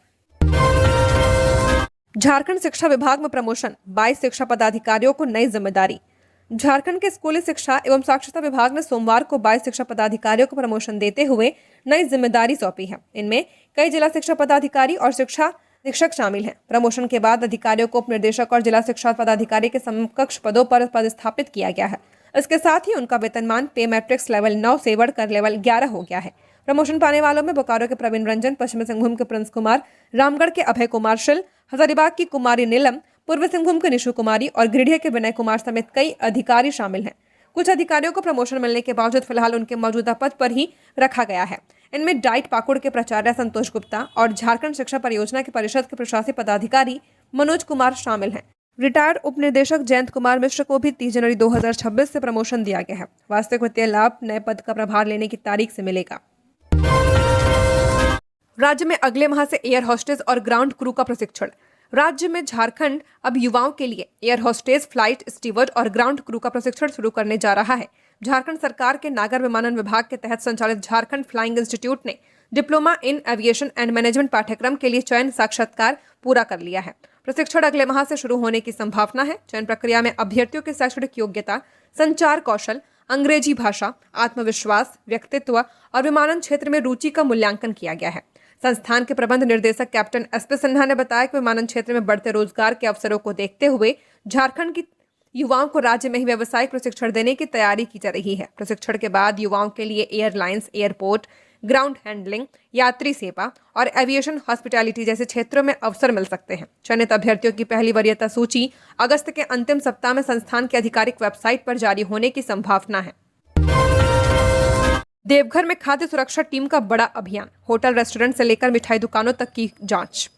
झारखंड शिक्षा विभाग में प्रमोशन, 22 शिक्षा पदाधिकारियों को नई जिम्मेदारी। झारखंड के स्कूली शिक्षा एवं साक्षरता विभाग ने सोमवार को 22 शिक्षा पदाधिकारियों को प्रमोशन देते हुए नई जिम्मेदारी सौंपी है। इनमें कई जिला शिक्षा पदाधिकारी और शिक्षा शिक्षक शामिल हैं। प्रमोशन के बाद अधिकारियों को उप निर्देशक और जिला शिक्षा पदाधिकारी के समकक्ष पदों पर पदस्थापित किया गया है। इसके साथ ही उनका वेतनमान पे मैट्रिक्स लेवल 9 से बढ़कर लेवल 11 हो गया है। प्रमोशन पाने वालों में बोकारो के प्रवीण रंजन, पश्चिमी सिंहभूम के प्रिंस कुमार, रामगढ़ के अभय कुमार शिल, हजारीबाग की कुमारी नीलम, पूर्वी सिंहभूम के निशु कुमारी और गिरिडीह के विनय कुमार समेत कई अधिकारी शामिल हैं। कुछ अधिकारियों को प्रमोशन मिलने के बावजूद फिलहाल उनके मौजूदा पद पर ही रखा गया है। इनमें डाइट पाकुड़ के प्राचार्य संतोष गुप्ता और झारखंड शिक्षा परियोजना की परिषद के प्रशासनिक पदाधिकारी मनोज कुमार शामिल हैं। रिटायर्ड उप निदेशक जयंत कुमार मिश्र को भी 30 जनवरी 2026 से प्रमोशन दिया गया है। वास्तविक वित्तीय लाभ नए पद का प्रभार लेने की तारीख से मिलेगा। राज्य में अगले माह से एयर होस्टेस और ग्राउंड क्रू का प्रशिक्षण। राज्य में झारखंड अब युवाओं के लिए एयर होस्टेस, फ्लाइट स्टीवर्ड और ग्राउंड क्रू का प्रशिक्षण शुरू करने जा रहा है। झारखंड सरकार के नागर विमानन विभाग के तहत संचालित झारखंड फ्लाइंग इंस्टीट्यूट ने diploma in aviation and management पाठ्यक्रम के लिए चयन साक्षात्कार पूरा कर लिया है। प्रशिक्षण अगले माह से शुरू होने की संभावना है। चयन प्रक्रिया में अभ्यर्थियों की शैक्षणिक योग्यता, संचार कौशल, अंग्रेजी भाषा, आत्मविश्वास, व्यक्तित्व और विमानन क्षेत्र में रुचि का मूल्यांकन किया गया है। संस्थान के प्रबंध निर्देशक कैप्टन एसपी सिन्हा ने बताया कि विमानन क्षेत्र में बढ़ते रोजगार के अवसरों को देखते हुए झारखंड की युवाओं को राज्य में ही व्यावसायिक प्रशिक्षण देने की तैयारी की जा रही है। प्रशिक्षण के बाद युवाओं के लिए एयरलाइंस, एयरपोर्ट, ग्राउंड हैंडलिंग, यात्री सेवा और एविएशन हॉस्पिटैलिटी जैसे क्षेत्रों में अवसर मिल सकते हैं। चयनित अभ्यर्थियों की पहली वरीयता सूची अगस्त के अंतिम सप्ताह में संस्थान की आधिकारिक वेबसाइट पर जारी होने की संभावना है। देवघर में खाद्य सुरक्षा टीम का बड़ा अभियान, होटल, रेस्टोरेंट से लेकर मिठाई दुकानों तक की जांच।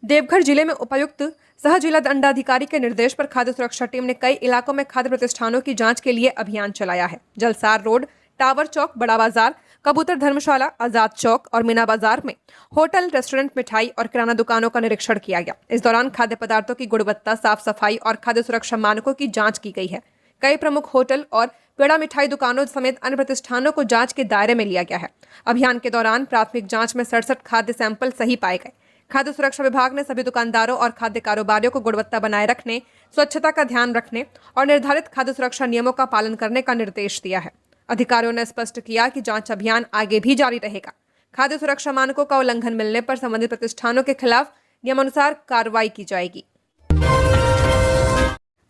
देवघर जिले में उपायुक्त सह जिला दंडाधिकारी के निर्देश पर खाद्य सुरक्षा टीम ने कई इलाकों में खाद्य प्रतिष्ठानों की जांच के लिए अभियान चलाया है। जलसार रोड, टावर चौक, बड़ा बाजार, कबूतर धर्मशाला, आजाद चौक और मीना बाजार में होटल, रेस्टोरेंट, मिठाई और किराना दुकानों का निरीक्षण किया गया। इस दौरान खाद्य पदार्थों की गुणवत्ता, साफ सफाई और खाद्य सुरक्षा मानकों की जांच की गई है। कई प्रमुख होटल और पेड़ा मिठाई दुकानों समेत अन्य प्रतिष्ठानों को जांच के दायरे में लिया गया है। अभियान के दौरान प्राथमिक जांच में 67 खाद्य सैंपल सही पाए गए। खाद्य सुरक्षा विभाग ने सभी दुकानदारों और खाद्य कारोबारियों को गुणवत्ता बनाए रखने, स्वच्छता का ध्यान रखने और निर्धारित खाद्य सुरक्षा नियमों का पालन करने का निर्देश दिया है। अधिकारियों ने स्पष्ट किया कि जांच अभियान आगे भी जारी रहेगा। खाद्य सुरक्षा मानकों का उल्लंघन मिलने पर संबंधित प्रतिष्ठानों के खिलाफ नियमानुसार कार्रवाई की जाएगी।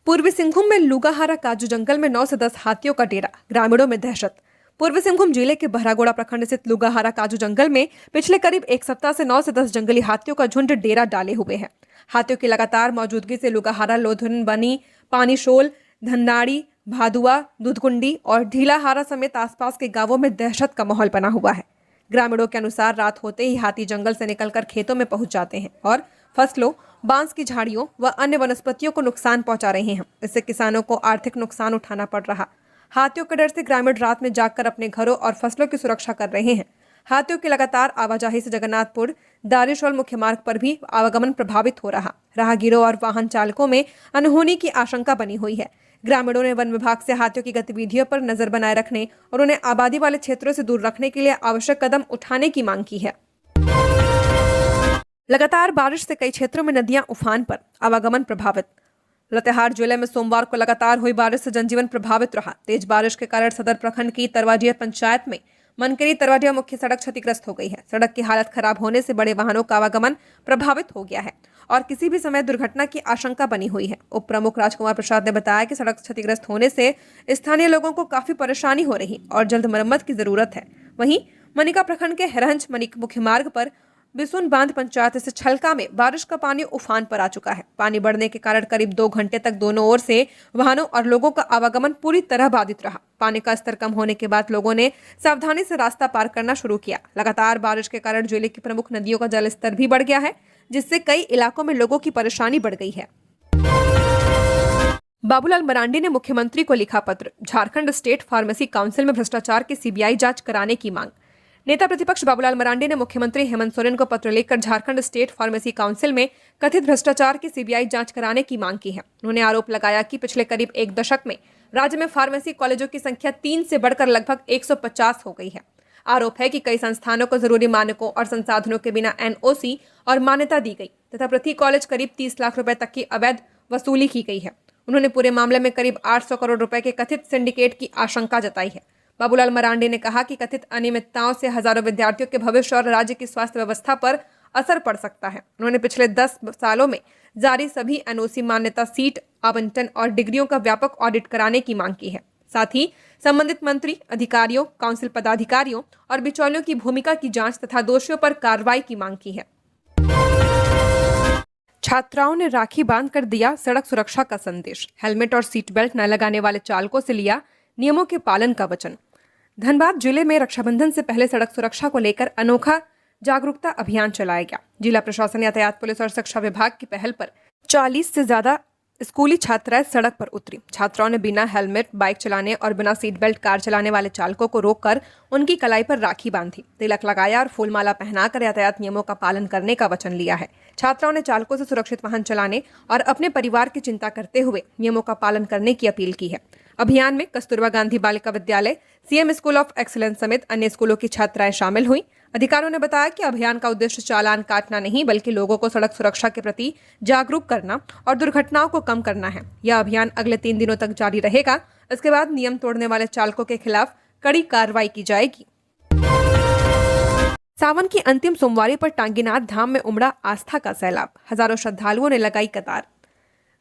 पूर्वी सिंहभूम में लूगाहारा काजू जंगल में 9 से 10 हाथियों का डेरा, ग्रामीणों में दहशत। पूर्वी सिंहभूम जिले के बहरागोड़ा प्रखंड स्थित लूगाहारा काजू जंगल में पिछले करीब एक सप्ताह से 9 से 10 जंगली हाथियों का झुंड डेरा डाले हुए है। हाथियों की लगातार मौजूदगी से लूगाहारा, लोधुन, बनी, पानीशोल, धन्नाड़ी, भादुआ, दूधकुंडी और ढीलाहारा समेत आसपास के गांवों में दहशत का माहौल बना हुआ है। ग्रामीणों के अनुसार रात होते ही हाथी जंगल से निकलकर खेतों में पहुंच जाते हैं और फसलों, बांस की झाड़ियों व अन्य वनस्पतियों को नुकसान पहुंचा रहे हैं। इससे किसानों को आर्थिक नुकसान उठाना पड़ रहा। हाथियों के डर से ग्रामीण रात में जागकर अपने घरों और फसलों की सुरक्षा कर रहे हैं। हाथियों की लगातार आवाजाही से जगन्नाथपुर दारिशोल मुख्य मार्ग पर भी आवागमन प्रभावित हो रहा। राहगीरों और वाहन चालकों में अनहोनी की आशंका बनी हुई है। ग्रामीणों ने वन विभाग से हाथियों की गतिविधियों पर नजर बनाए रखने और उन्हें आबादी वाले क्षेत्रों से दूर रखने के लिए आवश्यक कदम उठाने की मांग की है। लगातार बारिश से कई क्षेत्रों में नदियां उफान पर, आवागमन प्रभावित। लातेहार जिले में सोमवार को लगातार हुई बारिश से जनजीवन प्रभावित रहा। तेज बारिश के कारण सदर प्रखंड की तरवाजिया पंचायत में मनकरी तरवाजिया मुख्य सड़क क्षतिग्रस्त हो गई है। सड़क की हालत खराब होने से बड़े वाहनों का आवागमन प्रभावित हो गया है और किसी भी समय दुर्घटना की आशंका बनी हुई है। उप प्रमुख राजकुमार प्रसाद ने बताया कि सड़क क्षतिग्रस्त होने से स्थानीय लोगों को काफी परेशानी हो रही और जल्द मरम्मत की जरूरत है। वहीं मनिका प्रखंड के हरहंज मनिक मुख्य मार्ग पर बिसुन बांध पंचायत से छलका में बारिश का पानी उफान पर आ चुका है। पानी बढ़ने के कारण करीब 2 घंटे तक दोनों ओर से वाहनों और लोगों का आवागमन पूरी तरह बाधित रहा। पानी का स्तर कम होने के बाद लोगों ने सावधानी से रास्ता पार करना शुरू किया। लगातार बारिश के कारण जिले की प्रमुख नदियों का जलस्तर भी बढ़ गया है, जिससे कई इलाकों में लोगों की परेशानी बढ़ गई है। बाबूलाल मरांडी ने मुख्यमंत्री को लिखा पत्र, झारखंड स्टेट फार्मेसी काउंसिल में भ्रष्टाचार की सीबीआई जांच कराने की मांग। नेता प्रतिपक्ष बाबूलाल मरांडी ने मुख्यमंत्री हेमंत सोरेन को पत्र लिखकर झारखंड स्टेट फार्मेसी काउंसिल में कथित भ्रष्टाचार की सीबीआई जांच कराने की मांग की है। उन्होंने आरोप लगाया कि पिछले करीब 1 दशक में राज्य में फार्मेसी कॉलेजों की संख्या 3 से बढ़कर लगभग 150 हो गई है। आरोप है कि कई संस्थानों को जरूरी मानकों और संसाधनों के बिना एनओसी और मान्यता दी गई तथा प्रति कॉलेज करीब 30 लाख रुपए तक की अवैध वसूली की गई है। उन्होंने पूरे मामले में करीब 800 करोड़ रुपए के कथित सिंडिकेट की आशंका जताई है। बाबूलाल मरांडी ने कहा कि कथित अनियमितताओं से हजारों विद्यार्थियों के भविष्य और राज्य की स्वास्थ्य व्यवस्था पर असर पड़ सकता है। उन्होंने पिछले 10 सालों में जारी सभी एनओसी, मान्यता, सीट आवंटन और डिग्रियों का व्यापक ऑडिट कराने की मांग की है। साथ ही संबंधित मंत्री, अधिकारियों, काउंसिल पदाधिकारियों और बिचौलियों की भूमिका की जांच तथा दोषियों पर कार्रवाई की मांग की है। छात्राओं ने राखी बांधकर दिया सड़क सुरक्षा का संदेश। हेलमेट और सीट बेल्ट न लगाने वाले चालकों से लिया नियमों के पालन का वचन। धनबाद जिले में रक्षाबंधन से पहले सड़क सुरक्षा को लेकर अनोखा जागरूकता अभियान चलाया गया। जिला प्रशासन, यातायात पुलिस और शिक्षा विभाग की पहल पर 40 से ज्यादा स्कूली छात्राएं सड़क पर उतरी। छात्राओं ने बिना हेलमेट बाइक चलाने और बिना सीट बेल्ट कार चलाने वाले चालकों को रोककर उनकी कलाई पर राखी बांधी, तिलक लगाया और फूलमाला पहनाकर यातायात नियमों का पालन करने का वचन लिया है। छात्राओं ने चालकों से सुरक्षित वाहन चलाने और अपने परिवार की चिंता करते हुए नियमों का पालन करने की अपील की है। अभियान में Kasturba Gandhi Balika Vidyalaya, CM school of excellence समेत अन्य स्कूलों की छात्राएं शामिल हुई। अधिकारियों ने बताया कि अभियान का उद्देश्य चालान काटना नहीं, बल्कि लोगों को सड़क सुरक्षा के प्रति जागरूक करना और दुर्घटनाओं को कम करना है। यह अभियान अगले 3 दिनों तक जारी रहेगा। इसके बाद नियम तोड़ने वाले चालकों के खिलाफ कड़ी कार्रवाई की जाएगी। सावन की अंतिम सोमवारी पर टांगीनाथ धाम में उमड़ा आस्था का सैलाब, हजारों श्रद्धालुओं ने लगाई कतार।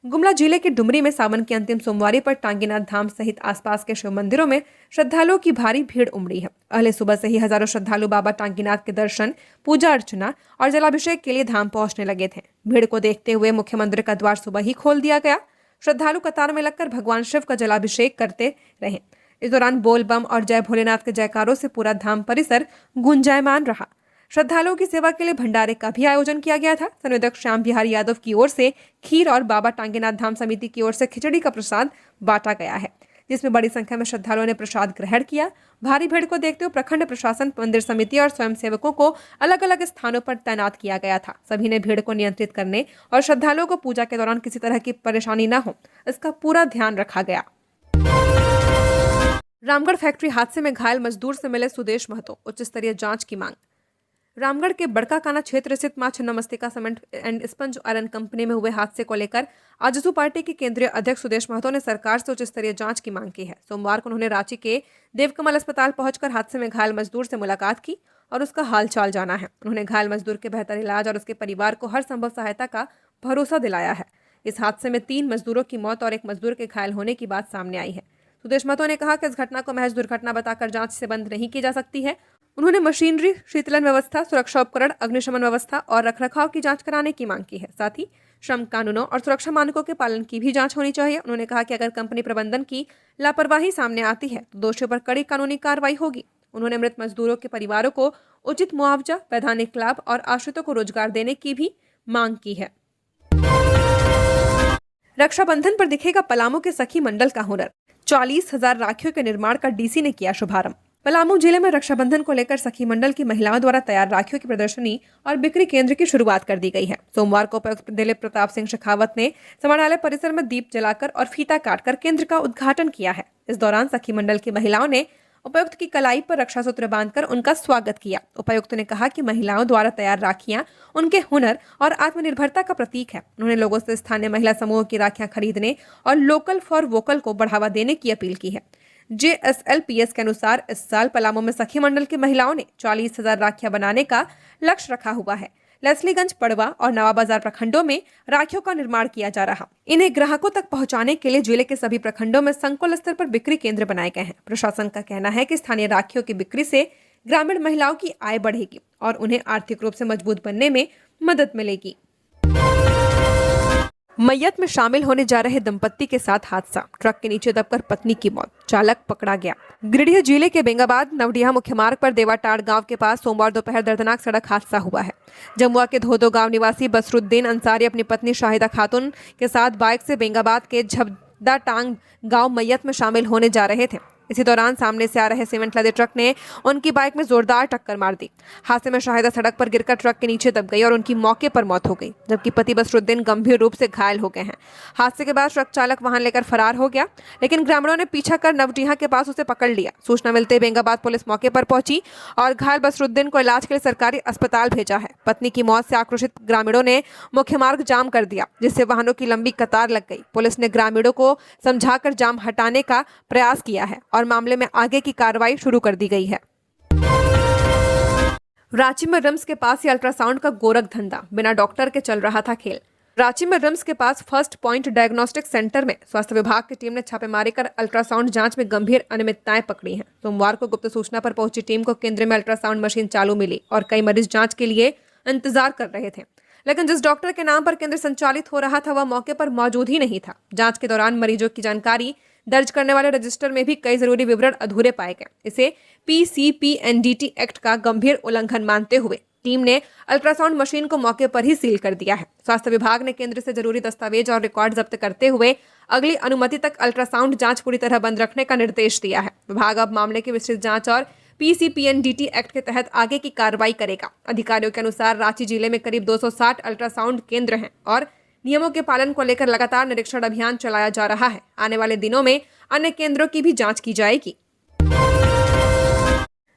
गुमला जिले के डुमरी में सावन की अंतिम सोमवारी पर टांगीनाथ धाम सहित आसपास के शिव मंदिरों में श्रद्धालुओं की भारी भीड़ उमड़ी है। पहले सुबह से ही हजारों श्रद्धालु बाबा टांगीनाथ के दर्शन, पूजा अर्चना और जलाभिषेक के लिए धाम पहुंचने लगे थे। भीड़ को देखते हुए मुख्य मंदिर का द्वार सुबह ही खोल दिया गया। श्रद्धालु कतार में लगकर भगवान शिव का जलाभिषेक करते रहे। इस दौरान बोल बम और जय भोलेनाथ के जयकारों से पूरा धाम परिसर गुंजायमान रहा। श्रद्धालुओं की सेवा के लिए भंडारे का भी आयोजन किया गया था। संयोजक श्याम बिहारी यादव की ओर से खीर और बाबा टांगीनाथ धाम समिति की ओर से खिचड़ी का प्रसाद बांटा गया है, जिसमें बड़ी संख्या में श्रद्धालुओं ने प्रसाद ग्रहण किया। भारी भीड़ को देखते हुए प्रखंड प्रशासन, मंदिर समिति और स्वयंसेवकों को अलग अलग स्थानों पर तैनात किया गया था। सभी ने भीड़ को नियंत्रित करने और श्रद्धालुओं को पूजा के दौरान किसी तरह की परेशानी न हो, इसका पूरा ध्यान रखा गया। रामगढ़ फैक्ट्री हादसे में घायल मजदूर से मिले सुदेश महतो, उच्च स्तरीय जांच की मांग। रामगढ़ के बड़काकाना क्षेत्र स्थित मां Chhinnamastika cement and sponge iron company में हुए हादसे को लेकर आजसू पार्टी के केंद्रीय अध्यक्ष सुदेश महतो ने सरकार से उच्च स्तरीय जांच की मांग की है। सोमवार को उन्होंने रांची के देवकमल अस्पताल पहुंचकर हादसे में घायल मजदूर से मुलाकात की और उसका हालचाल जाना है। उन्होंने घायल मजदूर के बेहतर इलाज और उसके परिवार को हर संभव सहायता का भरोसा दिलाया है। इस हादसे में 3 मजदूरों की मौत और 1 मजदूर के घायल होने की बात सामने आई है। सुदेश महतो ने कहा कि इस घटना को महज दुर्घटना बताकर जांच से बंद नहीं की जा सकती है। उन्होंने मशीनरी, शीतलन व्यवस्था, सुरक्षा उपकरण, अग्निशमन व्यवस्था और रखरखाव की जांच कराने की मांग की है। साथ ही श्रम कानूनों और सुरक्षा मानकों के पालन की भी जांच होनी चाहिए। उन्होंने कहा कि अगर कंपनी प्रबंधन की लापरवाही सामने आती है तो दोषियों पर कड़ी कानूनी कार्रवाई होगी। उन्होंने मृत मजदूरों के परिवारों को उचित मुआवजा, वैधानिक लाभ और आश्रितों को रोजगार देने की भी मांग की है। रक्षाबंधन पर दिखेगा पलामू के सखी मंडल का हुनर। 40,000 राखियों के निर्माण का डीसी ने किया शुभारंभ। पलामू जिले में रक्षाबंधन को लेकर सखी मंडल की महिलाओं द्वारा तैयार राखियों की प्रदर्शनी और बिक्री केंद्र की शुरुआत कर दी गई है। सोमवार को उपायुक्त दिलीप प्रताप सिंह शेखावत ने समाहरणालय परिसर में दीप जलाकर और फीता काटकर केंद्र का उद्घाटन किया है। इस दौरान सखी मंडल की महिलाओं ने उपायुक्त की कलाई पर रक्षा सूत्र बांधकर उनका स्वागत किया। उपायुक्त ने कहा कि महिलाओं द्वारा तैयार राखियां उनके हुनर और आत्मनिर्भरता का प्रतीक है। उन्होंने लोगों से स्थानीय महिला समूहों की राखियां खरीदने और लोकल फॉर वोकल को बढ़ावा देने की अपील की है। JSLPS के अनुसार इस साल पलामू में सखी मंडल की महिलाओं ने 40,000 राखियां बनाने का लक्ष्य रखा हुआ है। लेस्लीगंज, पड़वा और नवा बाजार प्रखंडों में राखियों का निर्माण किया जा रहा। इन्हें ग्राहकों तक पहुंचाने के लिए जिले के सभी प्रखंडों में संकुल स्तर पर बिक्री केंद्र बनाए गए हैं। प्रशासन का कहना है कि स्थानीय राखियों की बिक्री से ग्रामीण महिलाओं की आय बढ़ेगी और उन्हें आर्थिक रूप से मजबूत बनने में मदद मिलेगी। मैयत में शामिल होने जा रहे दंपत्ति के साथ हादसा, ट्रक के नीचे दबकर पत्नी की मौत, चालक पकड़ा गया। गिरिडीह जिले के बेंगाबाद नवडीहा मुख्य मार्ग पर देवाटाड़ गांव के पास सोमवार दोपहर दर्दनाक सड़क हादसा हुआ है। जमुआ के धोदो गांव निवासी बसरुद्दीन अंसारी अपनी पत्नी शाहिदा खातून के साथ बाइक से बेंगाबाद के झबदा टांग गांव मैयत में शामिल होने जा रहे थे। इसी दौरान सामने से आ रहे सीमेंट लदे ट्रक ने उनकी बाइक में जोरदार टक्कर मार दी। हादसे में शाहिदा सड़क पर गिरकर ट्रक के नीचे दब गई और उनकी मौके पर मौत हो गई, जबकि पति बसरुद्दीन गंभीर रूप से घायल हो गए हैं। हादसे के बाद ट्रक चालक वाहन लेकर फरार हो गया, लेकिन ग्रामीणों ने पीछा कर नवडीहा के पास उसे पकड़ लिया। सूचना मिलते ही बेंगाबाद पुलिस मौके पर पहुंची और घायल बसरुद्दीन को इलाज के लिए सरकारी अस्पताल भेजा है। पत्नी की मौत से आक्रोशित ग्रामीणों ने मुख्य मार्ग जाम कर दिया, जिससे वाहनों की लंबी कतार लग गई। पुलिस ने ग्रामीणों को समझाकर जाम हटाने का प्रयास किया है और मामले में आगे की कार्रवाई शुरू कर दी गई है। रांची में रिम्स के पास ही अल्ट्रासाउंड का गोरख धंधा, बिना डॉक्टर के चल रहा था खेल। रांची में रिम्स के पास फर्स्ट पॉइंट डायग्नोस्टिक सेंटर में स्वास्थ्य विभाग की टीम ने छापेमारी कर अल्ट्रासाउंड जांच में गंभीर अनियमितताएं पकड़ी हैं। सोमवार को गुप्त सूचना पर पहुंची टीम को केंद्र में अल्ट्रासाउंड मशीन चालू मिली और कई मरीज जांच के लिए इंतजार कर रहे थे, लेकिन जिस डॉक्टर के नाम पर केंद्र संचालित हो रहा था वह मौके पर मौजूद ही नहीं था। जांच के दौरान मरीजों की जानकारी दर्ज करने वाले रजिस्टर में भी कई जरूरी विवरण अधूरे पाए गए। इसे PCPNDT एक्ट का गंभीर उल्लंघन मानते हुए टीम ने अल्ट्रासाउंड मशीन को मौके पर ही सील कर दिया है। स्वास्थ्य विभाग ने केंद्र से जरूरी दस्तावेज और रिकॉर्ड जब्त करते हुए अगली अनुमति तक अल्ट्रासाउंड जांच पूरी तरह बंद रखने का निर्देश दिया है। विभाग अब मामले की विस्तृत जांच और PCPNDT एक्ट के तहत आगे की कार्रवाई करेगा। अधिकारियों के अनुसार रांची जिले में करीब 260 अल्ट्रासाउंड केंद्र हैं और नियमों के पालन को लेकर लगातार निरीक्षण अभियान चलाया जा रहा है। आने वाले दिनों में अन्य केंद्रों की भी जांच की जाएगी।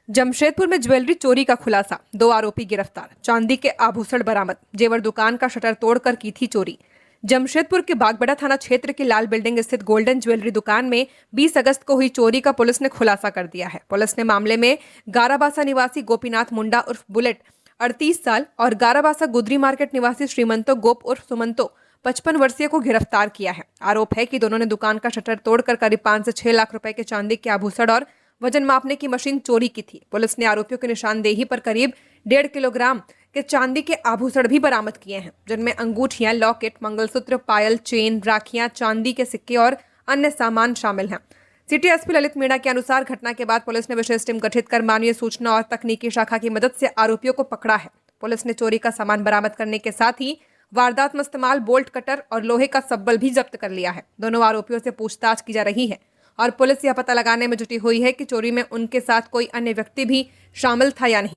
जमशेदपुर में ज्वेलरी चोरी का खुलासा, 2 आरोपी गिरफ्तार, चांदी के आभूषण बरामद, जेवर दुकान का शटर तोड़कर की थी चोरी। जमशेदपुर के बागबेड़ा थाना क्षेत्र की लाल बिल्डिंग स्थित गोल्डन ज्वेलरी दुकान में 20 अगस्त को हुई चोरी का पुलिस ने खुलासा कर दिया है। पुलिस ने मामले में गाराबासा निवासी गोपीनाथ मुंडा उर्फ बुलेट 38 साल और गाराबासा गुदरी मार्केट निवासी श्रीमंतो गोप उर्फ सुमंतो 55 वर्षीय को गिरफ्तार किया है। आरोप है कि दोनों ने दुकान का शटर तोड़कर करीब 5 से 6 लाख रुपए के चांदी के आभूषण और वजन मापने की मशीन चोरी की थी। पुलिस ने आरोपियों की निशानदेही पर करीब 1.5 किलोग्राम के चांदी के आभूषण भी बरामद किए हैं, जिनमें अंगूठियां, लॉकेट, मंगलसूत्र, पायल, चेन, राखियां, चांदी के सिक्के और अन्य सामान शामिल हैं। सिटी एसपी ललित मीणा के अनुसार घटना के बाद पुलिस ने विशेष टीम गठित कर मानवीय सूचना और तकनीकी शाखा की मदद से आरोपियों को पकड़ा है। पुलिस ने चोरी का सामान बरामद करने के साथ ही वारदात में इस्तेमाल बोल्ट कटर और लोहे का सब्बल भी जब्त कर लिया है। दोनों आरोपियों से पूछताछ की जा रही है और पुलिस यह पता लगाने में जुटी हुई है कि चोरी में उनके साथ कोई अन्य व्यक्ति भी शामिल था या नहीं।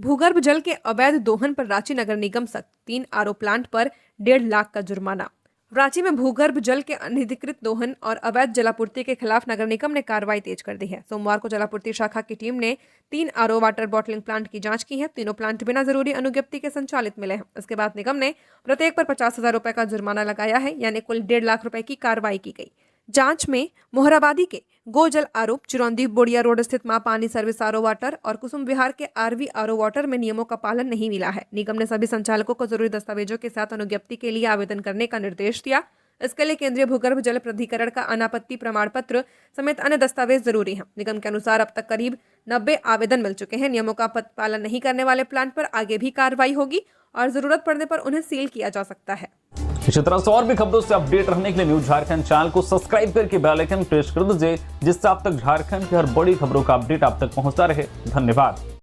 भूगर्भ जल के अवैध दोहन पर रांची नगर निगम सख्त, 3 आरओ प्लांट पर 1.5 लाख का जुर्माना। रांची में भूगर्भ जल के अनधिकृत दोहन और अवैध जलापूर्ति के खिलाफ नगर निगम ने कार्रवाई तेज कर दी है। सोमवार को जलापूर्ति शाखा की टीम ने 3 आरओ वाटर बॉटलिंग प्लांट की जांच की है। तीनों प्लांट बिना जरूरी अनुज्ञप्ति के संचालित मिले हैं। इसके बाद निगम ने प्रत्येक पर 50,000 रुपए का जुर्माना लगाया है, यानी कुल 1.5 लाख रुपए की कार्रवाई की गई। जांच में मोहराबादी के गोजल आरओ, चिरौंदी बोड़िया रोड स्थित मां पानी सर्विस आरओ वाटर और कुसुम विहार के आरवी आरओ वाटर में नियमों का पालन नहीं मिला है। निगम ने सभी संचालकों को जरूरी दस्तावेजों के साथ अनुज्ञप्ति के लिए आवेदन करने का निर्देश दिया। इसके लिए केंद्रीय भूगर्भ जल प्राधिकरण का अनापत्ति प्रमाण पत्र समेत अन्य दस्तावेज जरूरी हैं। निगम के अनुसार अब तक करीब 90 आवेदन मिल चुके हैं। नियमों का पालन नहीं करने वाले प्लांट पर आगे भी कार्रवाई होगी और जरूरत पड़ने पर उन्हें सील किया जा सकता है। इसी तरह से और भी खबरों से अपडेट रहने के लिए न्यूज झारखंड चैनल को सब्सक्राइब करके बेल आइकन प्रेस कर दीजिए, जिससे आप तक झारखंड की हर बड़ी खबरों का अपडेट आप तक पहुंचता रहे। धन्यवाद।